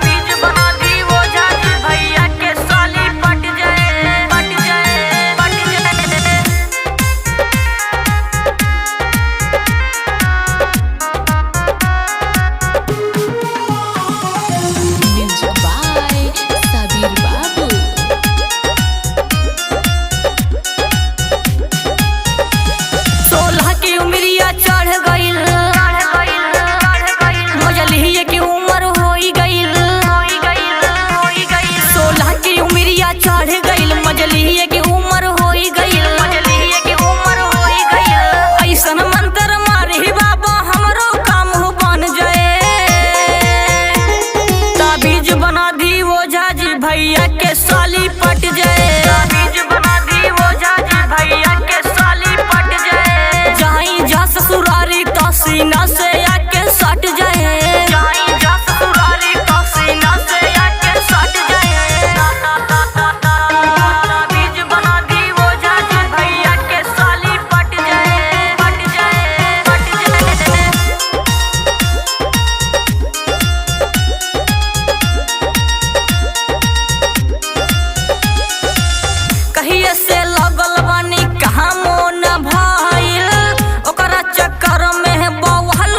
बीज बना दी वो जाती भैया के साली पट जाए पट जाए पट जाए। Music by Sabir Babu. सोलह की उमरिया चढ़ गइल मजलिए की उम्र होई गइल 16 की उमरिया चढ़ गइल मजलिए की उम्र होई गइल ऐसन मंत्र मारी बाबा हमरो काम हो बन जाए। ताबीज बना दी वो जाजी भैया के साली पट जाए। ताबीज बना दी वो जाजी भैया के साली पट जाए। जाई जा ससुरारी तो सीना से आके सट जाए। जाई जा ससुरारी तो सीना से आके सट जाए। ताबीज बना दी वो जाजी भैया के साली पट जाए पट जाए पट जाए। कहिए से लगल बानी कहाँ मोन भइल ओकरा चक्कर में बौहल